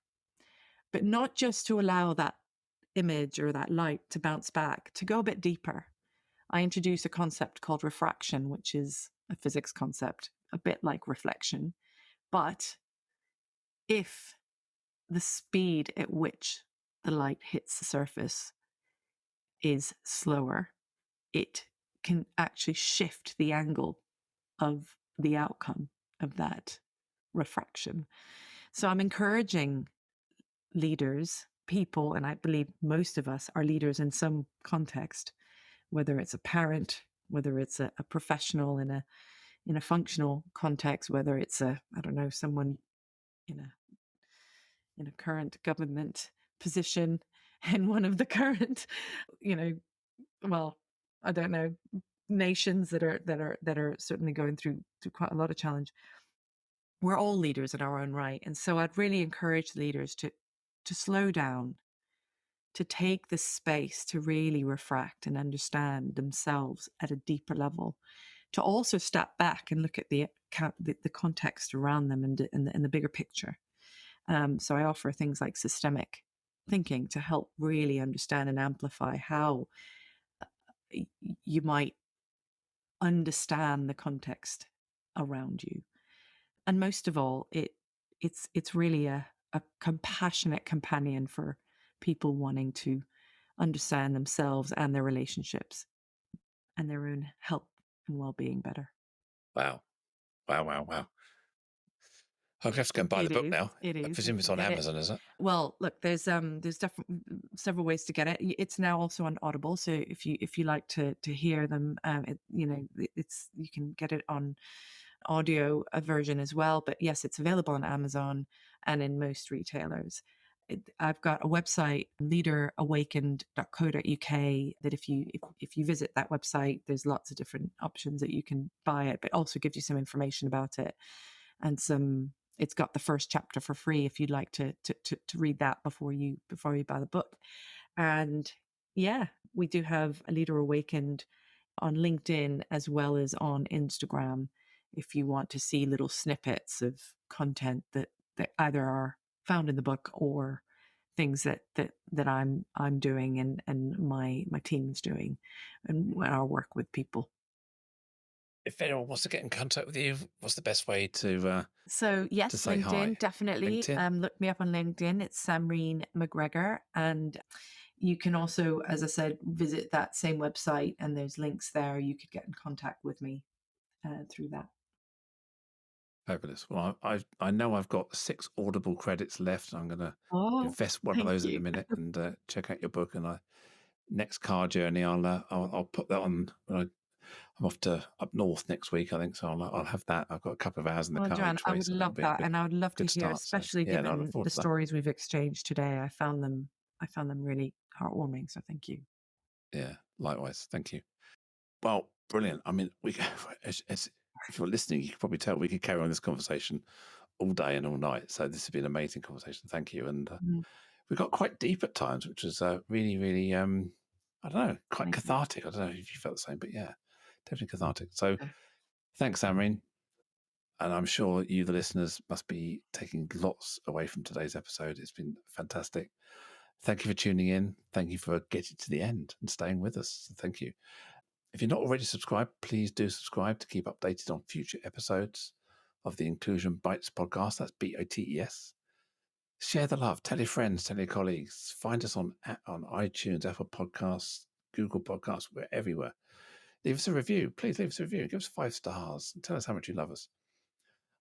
but not just to allow that image or that light to bounce back, to go a bit deeper. I introduce a concept called refraction, which is a physics concept a bit like reflection. But if the speed at which the light hits the surface is slower, it can actually shift the angle of the outcome of that refraction. So I'm encouraging leaders, people, and I believe most of us are leaders in some context, whether it's a parent, whether it's a professional in a functional context, whether it's I don't know, someone in a current government position in one of the current, you know, well, I don't know, nations that are certainly going through quite a lot of challenge. We're all leaders in our own right, and so I'd really encourage leaders to slow down, to take the space to really reflect and understand themselves at a deeper level, to also step back and look at the context around them and the bigger picture. So I offer things like systemic thinking to help really understand and amplify how you might understand the context around you. And most of all, it's really a compassionate companion for people wanting to understand themselves and their relationships and their own health and well-being better. Wow. Wow. I'll have to go and buy the book now. It I is. presume it's on Amazon, is it? Well, look, there's several ways to get it. It's now also on Audible, so if you like to hear them, it's you can get it on audio version as well. But yes, it's available on Amazon and in most retailers. I've got a website, leaderawakened.co.uk, that if you visit that website, there's lots of different options that you can buy it, but also gives you some information about it and it's got the first chapter for free if you'd like to read that before you buy the book. And yeah, we do have a Leader Awakened on LinkedIn as well as on Instagram if you want to see little snippets of content that either are found in the book or things that I'm doing and my team is doing and our work with people. If anyone wants to get in contact with you, what's the best way to So yes, to say LinkedIn, hi? definitely. LinkedIn? Look me up on LinkedIn. It's Samreen McGregor. And you can also, as I said, visit that same website and there's links there. You could get in contact with me through that. Fabulous. Well, I know I've got 6 Audible credits left. I'm going to invest one of Thank those in you. a minute and check out your book. And next car journey, I'll put that on. I'm off to up north next week, I think. So I'll have that. I've got a couple of hours in the Well, car Joanne, each I way, would so that'll love be that. And I would love to good hear, start. So especially yeah, no, I look given forward the to that. stories we've exchanged today. I found them really heartwarming. So thank you. Yeah, likewise. Thank you. Well, brilliant. I mean, if you're listening, you can probably tell we could carry on this conversation all day and all night. So this has been an amazing conversation. Thank you. And we got quite deep at times, which was really, really, I don't know, quite cathartic. I don't know if you felt the same, but yeah, definitely cathartic. So thanks, Samreen. And I'm sure you, the listeners, must be taking lots away from today's episode. It's been fantastic. Thank you for tuning in. Thank you for getting to the end and staying with us. Thank you. If you're not already subscribed, please do subscribe to keep updated on future episodes of the Inclusion Bites podcast. That's BITES. Share the love. Tell your friends, tell your colleagues. Find us on iTunes, Apple Podcasts, Google Podcasts. We're everywhere. Leave us a review. Please leave us a review. Give us 5 stars and tell us how much you love us.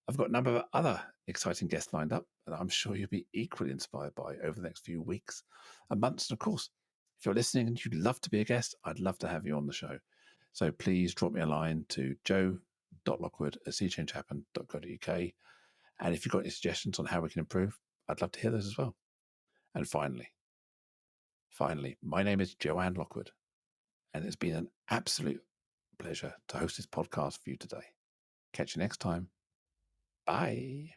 I've got a number of other exciting guests lined up that I'm sure you'll be equally inspired by over the next few weeks and months. And of course, if you're listening and you'd love to be a guest, I'd love to have you on the show. So please drop me a line to joe.lockwood@seechangehappen.co.uk. And if you've got any suggestions on how we can improve, I'd love to hear those as well. And finally, my name is Joanne Lockwood, and it's been an absolute pleasure to host this podcast for you today. Catch you next time. Bye.